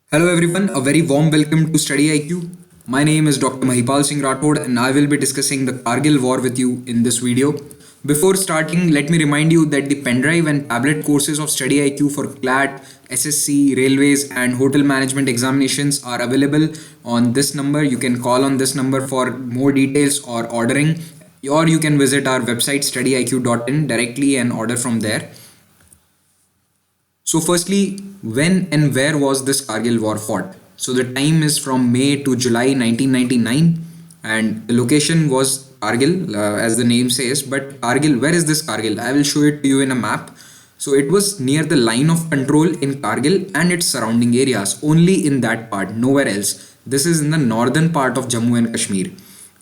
Hello everyone, a very warm welcome to StudyIQ. My name is Dr. Mahipal Singh Rathore and I will be discussing the Kargil war with you in this video. Before starting, let me remind you that the pendrive and tablet courses of StudyIQ for CLAT, SSC, Railways and Hotel Management examinations are available on this number. You can call on this number for more details or ordering, or you can visit our website studyiq.in directly and order from there. So firstly, when and where was this Kargil war fought? So the time is from May to July 1999 and the location was Kargil, as the name says. But Kargil, where is this Kargil? I will show it to you in a map. So it was near the line of control in Kargil and its surrounding areas, only in that part, nowhere else. This is in the northern part of Jammu and Kashmir.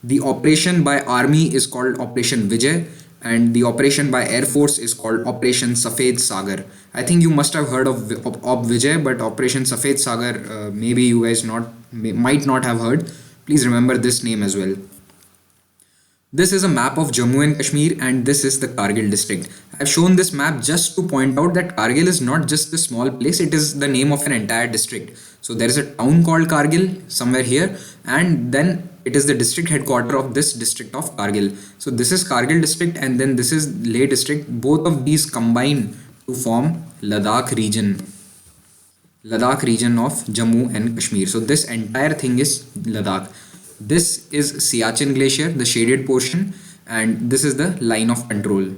The operation by army is called Operation Vijay and the operation by Air Force is called Operation Safed Sagar. I think you must have heard of Vijay, but Operation Safed Sagar, maybe you guys might not have heard. Please remember this name as well. This is a map of Jammu and Kashmir and this is the Kargil district. I've shown this map just to point out that Kargil is not just a small place, it is the name of an entire district. So there is a town called Kargil somewhere here and then it is the district headquarter of this district of Kargil. So this is Kargil district and then this is Leh district. Both of these combine to form Ladakh region of Jammu and Kashmir. So this entire thing is Ladakh. This is Siachen Glacier, the shaded portion, and this is the line of control.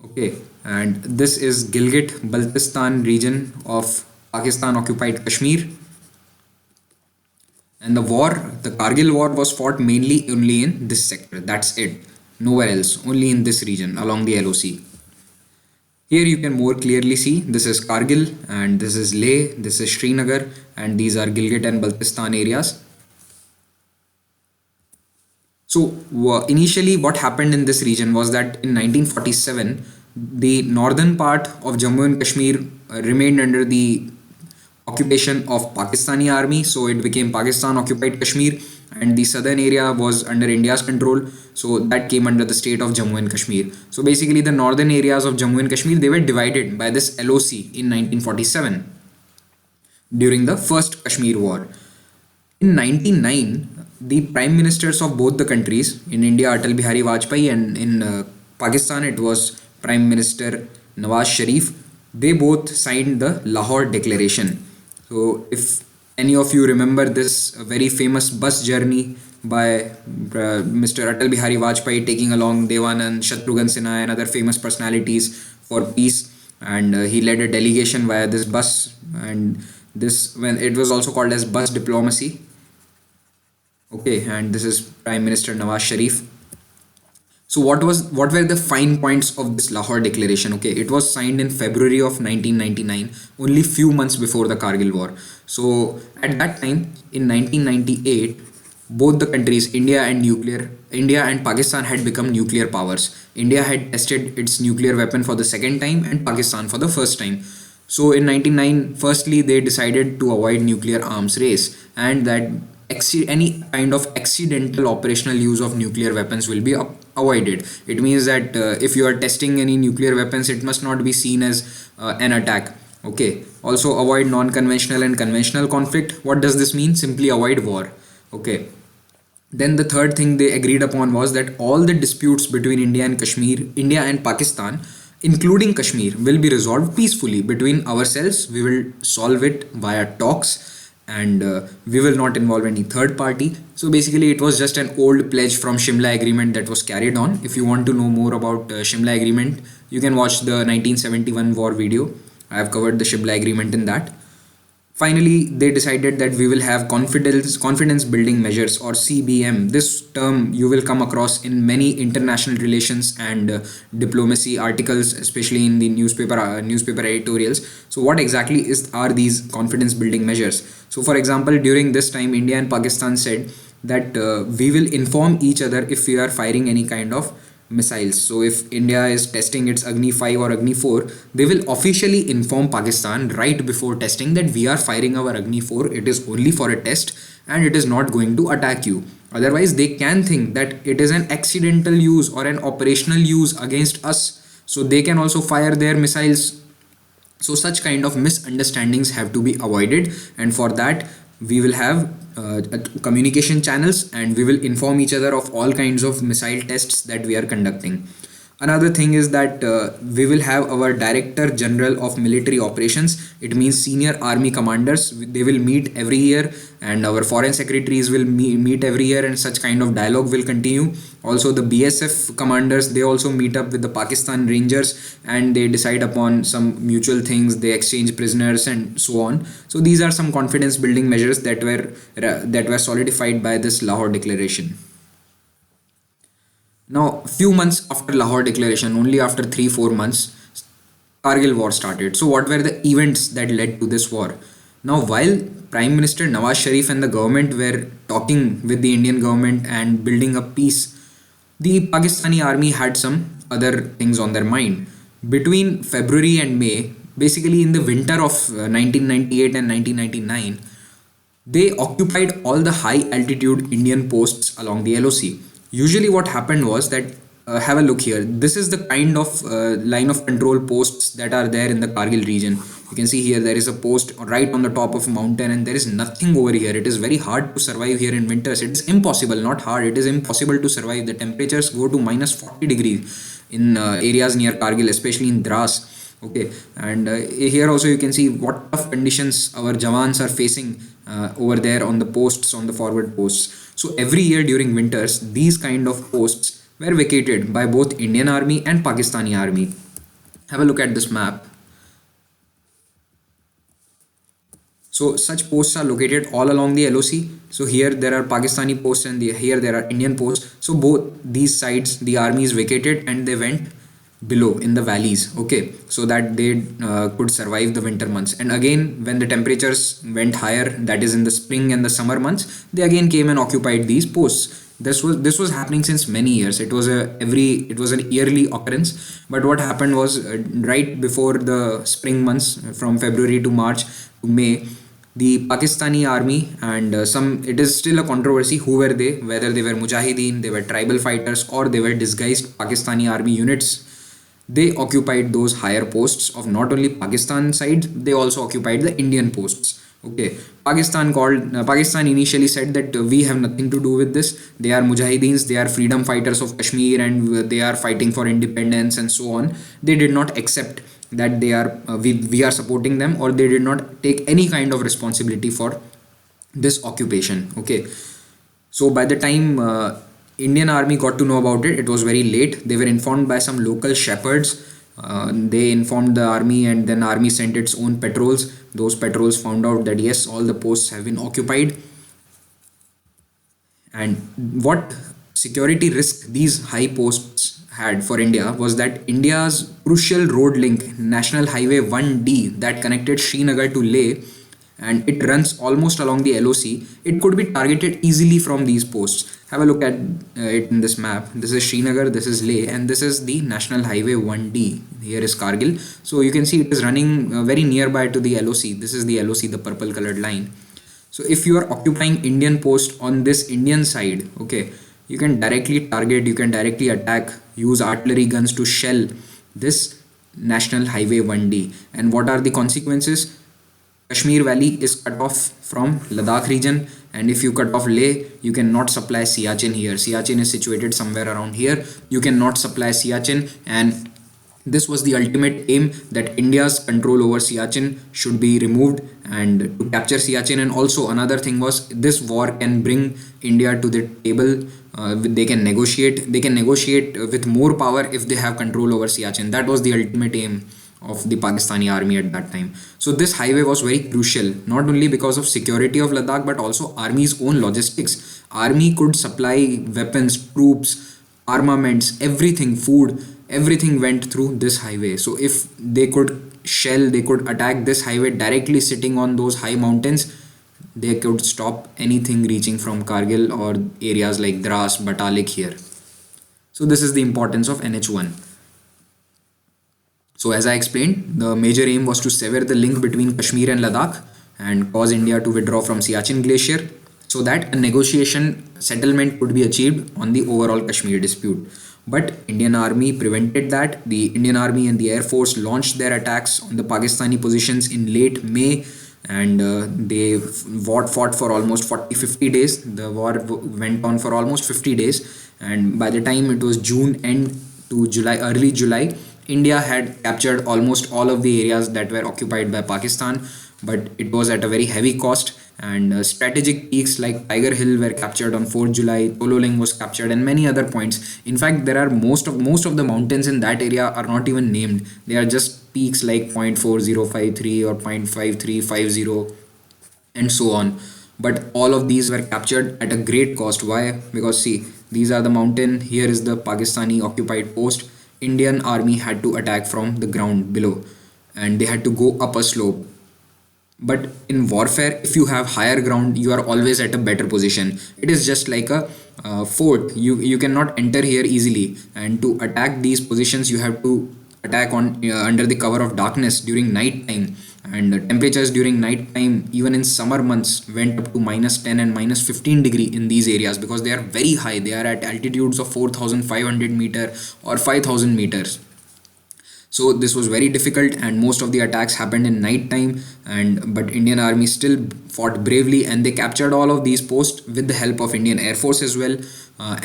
Okay, and this is Gilgit-Baltistan region of Pakistan occupied Kashmir. And the Kargil war was fought mainly only in this sector. That's it. Nowhere else. Only in this region along the LOC. Here you can more clearly see this is Kargil and this is Leh, this is Srinagar and these are Gilgit and Baltistan areas. So initially what happened in this region was that in 1947 the northern part of Jammu and Kashmir remained under the occupation of Pakistani army, so it became Pakistan occupied Kashmir and the southern area was under India's control, so that came under the state of Jammu and Kashmir. So basically the northern areas of Jammu and Kashmir, they were divided by this LOC in 1947 during the first Kashmir war. In 1999 the prime ministers of both the countries, in India Atal Bihari Vajpayee and in Pakistan it was Prime Minister Nawaz Sharif, they both signed the Lahore Declaration. So if any of you remember this very famous bus journey by Mr. Atal Bihari Vajpayee taking along Devanand, Shatrughan Sinha and other famous personalities for peace, and he led a delegation via this bus, and this, when it was also called as bus diplomacy. Okay, and this is Prime Minister Nawaz Sharif. So what were the fine points of this Lahore Declaration? Okay, it was signed in February of 1999, only few months before the Kargil war. So at that time in 1998, both the countries, India and Pakistan had become nuclear powers. India had tested its nuclear weapon for the second time and Pakistan for the first time. So in 1999, firstly they decided to avoid nuclear arms race and that any kind of accidental operational use of nuclear weapons will be avoided. It means that if you are testing any nuclear weapons, it must not be seen as an attack. Okay. Also avoid non-conventional and conventional conflict. What does this mean? Simply avoid war. Okay. Then the third thing they agreed upon was that all the disputes between India and Pakistan, including Kashmir, will be resolved peacefully between ourselves. We will solve it via talks and we will not involve any third party. So basically it was just an old pledge from Shimla Agreement that was carried on. If you want to know more about Shimla Agreement, you can watch the 1971 war video. I have covered the Shimla Agreement in that. Finally, they decided that we will have confidence building measures, or CBM. This term you will come across in many international relations and diplomacy articles, especially in the newspaper editorials. So what exactly are these confidence building measures? So for example, during this time, India and Pakistan said that we will inform each other if we are firing any kind of missiles. So if India is testing its Agni 5 or Agni 4, they will officially inform Pakistan right before testing that we are firing our Agni 4. It is only for a test and it is not going to attack you. Otherwise, they can think that it is an accidental use or an operational use against us. So they can also fire their missiles So such kind of misunderstandings have to be avoided, and for that we will have communication channels, and we will inform each other of all kinds of missile tests that we are conducting. Another thing is that we will have our Director General of Military Operations. It means senior army commanders. They will meet every year, and our foreign secretaries will meet every year, and such kind of dialogue will continue. Also, the BSF commanders, they also meet up with the Pakistan Rangers, and they decide upon some mutual things. They exchange prisoners and so on. So these are some confidence building measures that were solidified by this Lahore Declaration. Now, few months after Lahore Declaration, only after 3-4 months, Kargil war started. So, what were the events that led to this war? Now, while Prime Minister Nawaz Sharif and the government were talking with the Indian government and building a peace, the Pakistani army had some other things on their mind. Between February and May, basically in the winter of 1998 and 1999, they occupied all the high altitude Indian posts along the LOC. Usually what happened was that, have a look here, this is the kind of line of control posts that are there in the Kargil region. You can see here there is a post right on the top of a mountain, and there is nothing over here. It is very hard to survive here in winters. It is impossible, not hard, it is impossible to survive. The temperatures go to minus 40 degrees in areas near Kargil, especially in Dras. Okay, and here also you can see what tough conditions our Jawans are facing over there on the posts, on the forward posts. So every year during winters, these kind of posts were vacated by both Indian Army and Pakistani Army. Have a look at this map. So such posts are located all along the LOC. So here there are Pakistani posts, and here there are Indian posts. So both these sides the army is vacated, and they went below in the valleys, okay, so that they could survive the winter months. And again, when the temperatures went higher, that is in the spring and the summer months, they again came and occupied these posts. This was happening since many years. It was an yearly occurrence. But what happened was, right before the spring months, from February to March to May, the Pakistani army and it is still a controversy who were they, whether they were Mujahideen, they were tribal fighters, or they were disguised Pakistani army units. They occupied those higher posts of not only Pakistan side, they also occupied the Indian posts. Okay, Pakistan initially said that we have nothing to do with this. They are Mujahideens, they are freedom fighters of Kashmir, and they are fighting for independence and so on. They did not accept that we are supporting them, or they did not take any kind of responsibility for this occupation. Okay, so by the time Indian army got to know about it, it was very late. They were informed by some local shepherds. They informed the army, and then army sent its own patrols. Those patrols found out that yes, all the posts have been occupied. And what security risk these high posts had for India was that India's crucial road link, National Highway 1D, that connected Srinagar to Leh, and it runs almost along the LOC, it could be targeted easily from these posts. Have a look at it in this map. This is Srinagar, this is Leh, and this is the National Highway 1D. Here is Kargil. So you can see it is running very nearby to the LOC. This is the LOC, the purple colored line. So if you are occupying Indian post on this Indian side, okay, you can directly target, you can directly attack, use artillery guns to shell this National Highway 1D. And what are the consequences? Kashmir Valley is cut off from Ladakh region, and if you cut off Leh, you cannot supply Siachen here. Siachen is situated somewhere around here. You cannot supply Siachen, and this was the ultimate aim, that India's control over Siachen should be removed and to capture Siachen. And also another thing was, this war can bring India to the table. They can negotiate with more power if they have control over Siachen. That was the ultimate aim of the Pakistani army at that time. So this highway was very crucial, not only because of security of Ladakh, but also army's own logistics. Army could supply weapons, troops, armaments, everything, food, everything went through this highway. So if they could attack this highway directly sitting on those high mountains, they could stop anything reaching from Kargil or areas like Dras, Batalik here. So this is the importance of NH1. So as I explained, the major aim was to sever the link between Kashmir and Ladakh and cause India to withdraw from Siachen Glacier, so that a negotiation settlement could be achieved on the overall Kashmir dispute. But Indian Army prevented that. The Indian Army and the Air Force launched their attacks on the Pakistani positions in late May, and they fought for almost 40-50 days. The war went on for almost 50 days, and by the time it was June end to July, early July, India had captured almost all of the areas that were occupied by Pakistan, but it was at a very heavy cost. And strategic peaks like Tiger Hill were captured on 4th July, Tololing was captured, and many other points. In fact, there are most of the mountains in that area are not even named. They are just peaks like 0.4053 or 0.5350 and so on. But all of these were captured at a great cost. Why? Because see, these are the mountain, here is the Pakistani occupied post. Indian army had to attack from the ground below, and they had to go up a slope. But in warfare, if you have higher ground, you are always at a better position. It is just like a fort. You cannot enter here easily, and to attack these positions you have to attack on under the cover of darkness during night time. And the temperatures during night time, even in summer months, went up to -10 and -15 degree in these areas, because they are very high. They are at altitudes of 4,500 meter or 5,000 meters. So this was very difficult, and most of the attacks happened in night time. And but Indian Army still fought bravely, and they captured all of these posts with the help of Indian Air Force as well.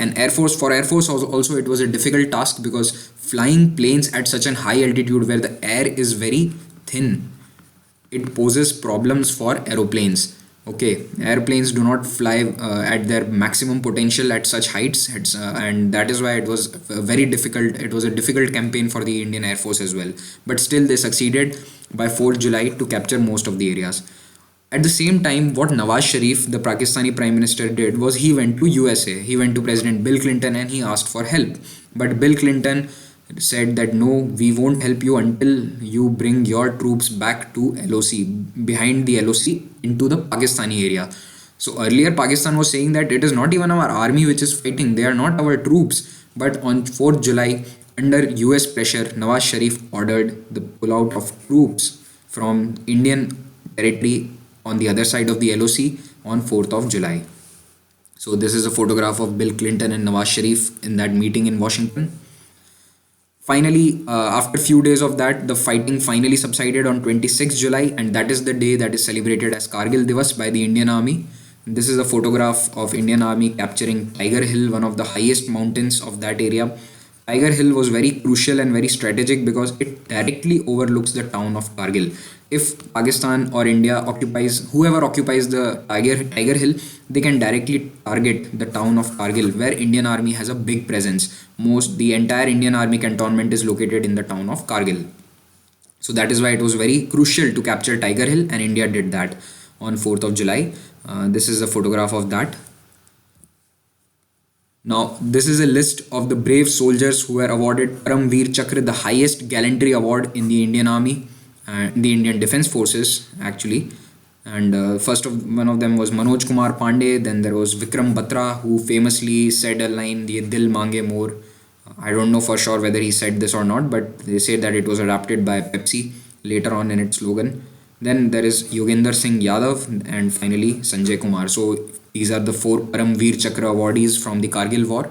And Air Force also it was a difficult task, because flying planes at such an high altitude where the air is very thin, it poses problems for aeroplanes. Okay, airplanes do not fly at their maximum potential at such heights, and that is why it was very difficult. It was a difficult campaign for the Indian Air Force as well. But still, they succeeded by 4th July to capture most of the areas. At the same time, what Nawaz Sharif, the Pakistani Prime Minister, did was he went to USA. He went to President Bill Clinton and he asked for help. But Bill Clinton said that no, we won't help you until you bring your troops back to LOC, behind the LOC into the Pakistani area. So earlier Pakistan was saying that it is not even our army which is fighting, they are not our troops. But on 4th July, under US pressure, Nawaz Sharif ordered the pullout of troops from Indian territory on the other side of the LOC on 4th of July. So this is a photograph of Bill Clinton and Nawaz Sharif in that meeting in Washington. Finally, after a few days of that, the fighting finally subsided on 26th July, and that is the day that is celebrated as Kargil Diwas by the Indian Army. This is a photograph of Indian Army capturing Tiger Hill, one of the highest mountains of that area. Tiger Hill was very crucial and very strategic because it directly overlooks the town of Kargil. If Pakistan or India whoever occupies the Tiger Hill, they can directly target the town of Kargil, where Indian Army has a big presence. The entire Indian Army cantonment is located in the town of Kargil. So that is why it was very crucial to capture Tiger Hill, and India did that on 4th of July. This is a photograph of that. Now, this is a list of the brave soldiers who were awarded Param Veer Chakra, the highest gallantry award in the Indian Army and the Indian Defence Forces, actually. And one of them was Manoj Kumar Pandey. Then there was Vikram Batra, who famously said a line, "The Dil Mange More." I don't know for sure whether he said this or not, but they say that it was adapted by Pepsi later on in its slogan. Then there is Yogendra Singh Yadav, and finally Sanjay Kumar. So these are the 4 Param Veer Chakra awardees from the Kargil War.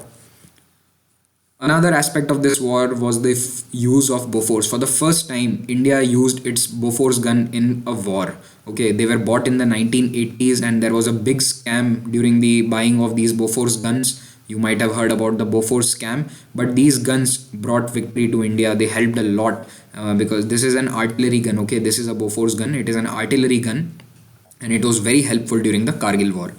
Another aspect of this war was the use of Bofors. For the first time, India used its Bofors gun in a war. Okay, they were bought in the 1980s, and there was a big scam during the buying of these Bofors guns. You might have heard about the Bofors scam, but these guns brought victory to India. They helped a lot because this is an artillery gun. Okay, this is a Bofors gun. It is an artillery gun, and it was very helpful during the Kargil War.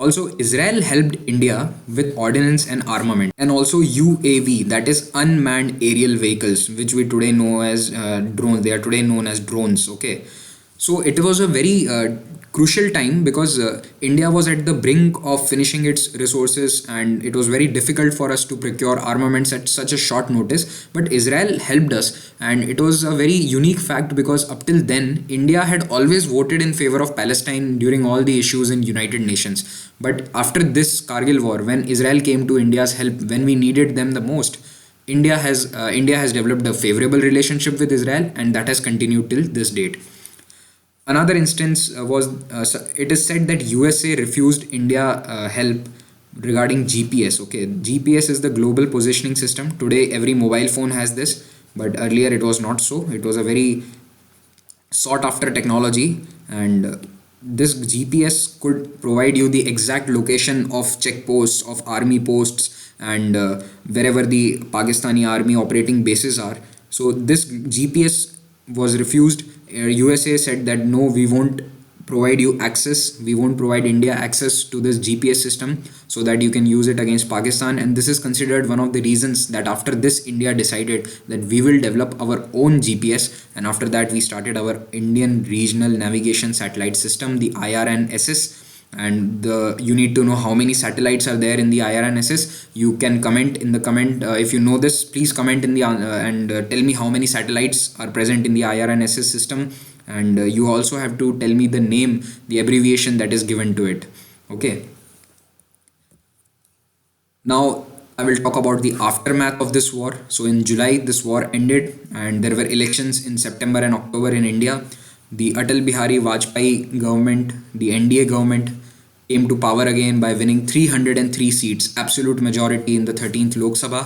Also, Israel helped India with ordnance and armament, and also UAV, that is unmanned aerial vehicles, which we today know as drones. They are today known as drones. Okay, so it was a very crucial time because India was at the brink of finishing its resources, and it was very difficult for us to procure armaments at such a short notice. But Israel helped us, and it was a very unique fact because up till then, India had always voted in favor of Palestine during all the issues in United Nations. But after this Kargil war, when Israel came to India's help when we needed them the most, India has developed a favorable relationship with Israel, and that has continued till this date. Another instance was it is said that USA refused India help regarding GPS. Okay, GPS is the global positioning system. Today, every mobile phone has this, but earlier it was not so. It was a very sought after technology, and this GPS could provide you the exact location of checkposts, of army posts, and wherever the Pakistani army operating bases are. So this GPS was refused. USA said that no, we won't provide you access, we won't provide India access to this GPS system so that you can use it against Pakistan. And this is considered one of the reasons that after this, India decided that we will develop our own GPS. And after that, we started our Indian Regional Navigation Satellite System, the IRNSS. And you need to know how many satellites are there in the IRNSS. You can comment in the comment, if you know this, please comment in the and tell me how many satellites are present in the IRNSS system. And you also have to tell me the name, the abbreviation that is given to it. Okay, now I will talk about the aftermath of this war. So in July, this war ended, and there were elections in September and October in India. The Atal Bihari Vajpayee government, the NDA government, came to power again by winning 303 seats, absolute majority in the 13th Lok Sabha.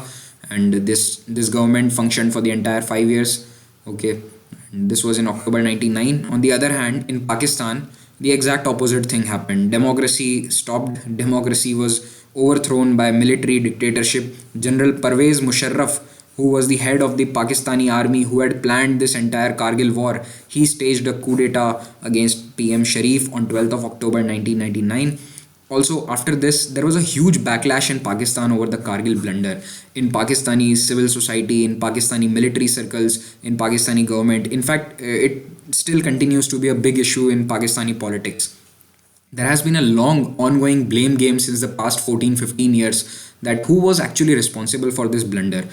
And this government functioned for the entire 5 years. Okay, and this was in October 99. On the other hand, in Pakistan, the exact opposite thing happened. Democracy stopped. Democracy was overthrown by military dictatorship. General Pervez Musharraf, who was the head of the Pakistani army, who had planned this entire Kargil war, he staged a coup d'etat against PM Sharif on 12th of October 1999. Also, after this, there was a huge backlash in Pakistan over the Kargil blunder. In Pakistani civil society, in Pakistani military circles, in Pakistani government. In fact, it still continues to be a big issue in Pakistani politics. There has been a long ongoing blame game since the past 14-15 years that who was actually responsible for this blunder.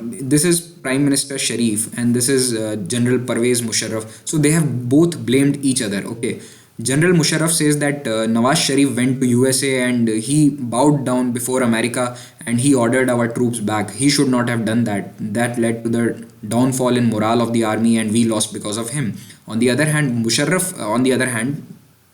This is Prime Minister Sharif and this is General Pervez Musharraf. So they have both blamed each other. Okay, General Musharraf says that Nawaz Sharif went to USA and he bowed down before America and he ordered our troops back. He should not have done that. That led to the downfall in morale of the army and we lost because of him. On the other hand,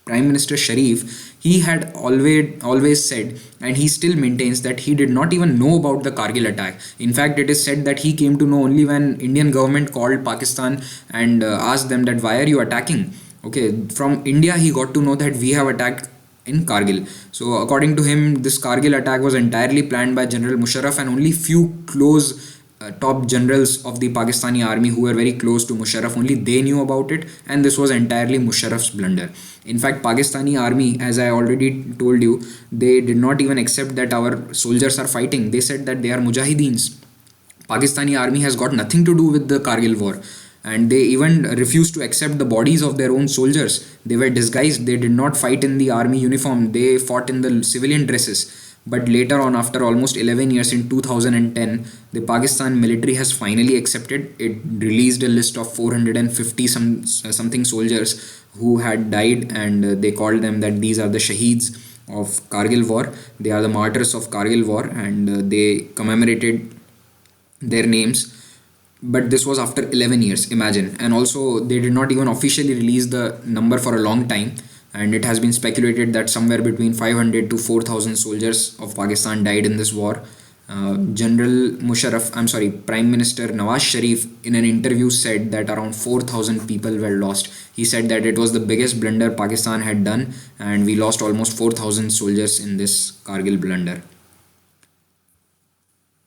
Prime Minister Sharif, he had always said, and he still maintains that he did not even know about the Kargil attack. In fact, it is said that he came to know only when Indian government called Pakistan and asked them that why are you attacking? Okay, from India he got to know that we have attacked in Kargil. So according to him, this Kargil attack was entirely planned by General Musharraf and only few close top generals of the Pakistani army who were very close to Musharraf, only they knew about it, and this was entirely Musharraf's blunder. In fact, Pakistani army, as I already told you, they did not even accept that our soldiers are fighting. They said that they are mujahideens. Pakistani army has got nothing to do with the Kargil war, and they even refused to accept the bodies of their own soldiers. They were disguised. They did not fight in the army uniform. They fought in the civilian dresses. But later on, after almost 11 years in 2010, the Pakistan military has finally accepted. It released a list of 450 something soldiers who had died, and they called them that these are the shaheeds of Kargil war. They are the martyrs of Kargil war, and they commemorated their names. But this was after 11 years, imagine. And also, they did not even officially release the number for a long time. And it has been speculated that somewhere between 500 to 4,000 soldiers of Pakistan died in this war. Prime Minister Nawaz Sharif in an interview said that around 4,000 people were lost. He said that it was the biggest blunder Pakistan had done and we lost almost 4,000 soldiers in this Kargil blunder.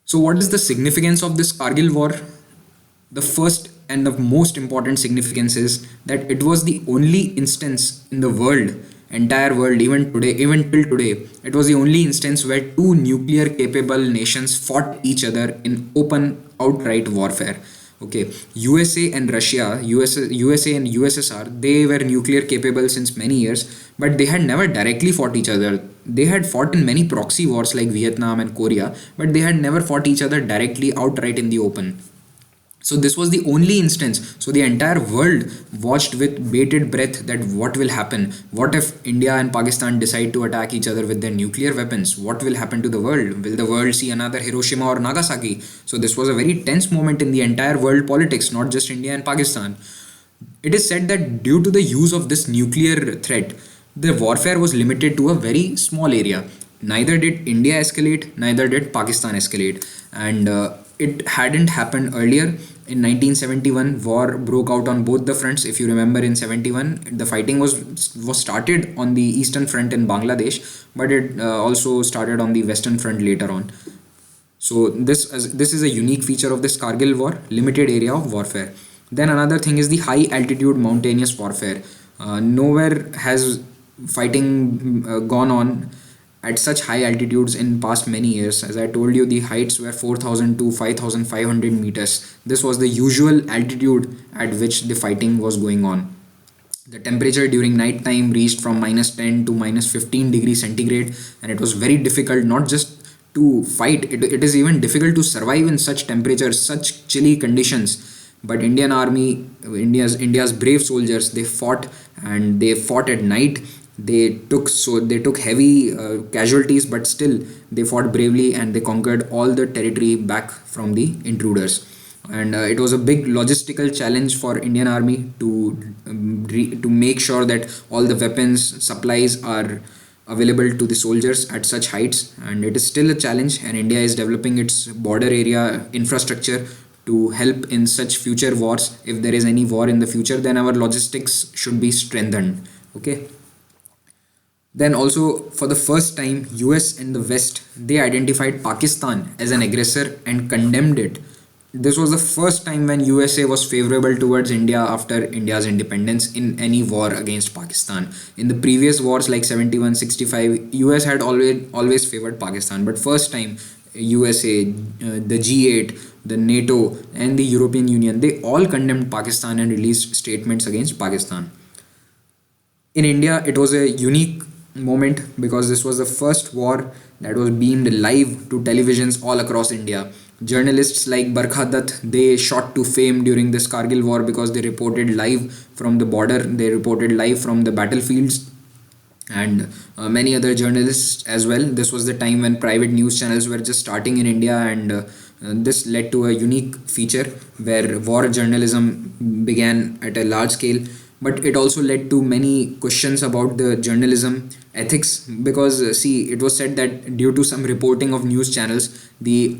So what is the significance of this Kargil war? The first and the most important significance is that it was the only instance in the world, entire world, even till today, it was the only instance where two nuclear capable nations fought each other in open outright warfare. Okay, USA and Russia, USA and USSR, they were nuclear capable since many years, but they had never directly fought each other. They had fought in many proxy wars like Vietnam and Korea, but they had never fought each other directly outright in the open. So this was the only instance. So the entire world watched with bated breath that what will happen. What if India and Pakistan decide to attack each other with their nuclear weapons? What will happen to the world? Will the world see another Hiroshima or Nagasaki? So this was a very tense moment in the entire world politics, not just India and Pakistan. It is said that due to the use of this nuclear threat, the warfare was limited to a very small area. neither did India escalate, neither did Pakistan escalate. And it hadn't happened earlier. In 1971, war broke out on both the fronts. If you remember, in 71, the fighting was started on the eastern front in Bangladesh, but it also started on the western front later on. So this is a unique feature of this Kargil war, limited area of warfare. Then another thing is the high altitude mountainous warfare. Nowhere has fighting gone on at such high altitudes in past many years. As I told you, the heights were 4,000 to 5,500 meters. This was the usual altitude at which the fighting was going on. The temperature during night time reached from -10 to -15 degrees centigrade, and it was very difficult not just to fight, it is even difficult to survive in such temperatures, such chilly conditions. But Indian army, India's brave soldiers, they fought, and they fought at night. They took heavy casualties, but still they fought bravely, and they conquered all the territory back from the intruders. And it was a big logistical challenge for Indian army to make sure that all the weapons supplies are available to the soldiers at such heights. And it is still a challenge, and India is developing its border area infrastructure to help in such future wars. If there is any war in the future, then our logistics should be strengthened. Okay. Then also, for the first time, US and the West, they identified Pakistan as an aggressor and condemned it. This was the first time when USA was favorable towards India after India's independence in any war against Pakistan. In the previous wars like 71, 65, US had always favored Pakistan. But first time, USA, the G8, the NATO and the European Union, they all condemned Pakistan and released statements against Pakistan. In India, it was a unique moment because this was the first war that was beamed live to televisions all across India. Journalists like Barkha Dutt, they shot to fame during this Kargil war because they reported live from the border, they reported live from the battlefields, and many other journalists as well. This was the time when private news channels were just starting in India, and this led to a unique feature where war journalism began at a large scale. But it also led to many questions about the journalism ethics because see, it was said that due to some reporting of news channels, the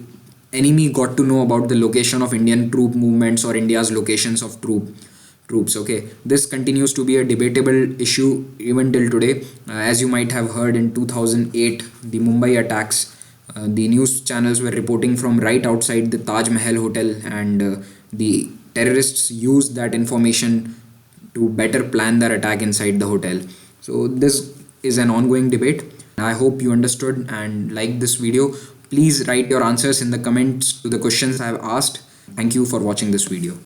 enemy got to know about the location of Indian troop movements or India's locations of troops. Okay, this continues to be a debatable issue even till today. As you might have heard, in 2008, the Mumbai attacks, the news channels were reporting from right outside the Taj Mahal hotel, and the terrorists used that information to better plan their attack inside the hotel. So this is an ongoing debate. I hope you understood and liked this video. Please write your answers in the comments to the questions I have asked. Thank you for watching this video.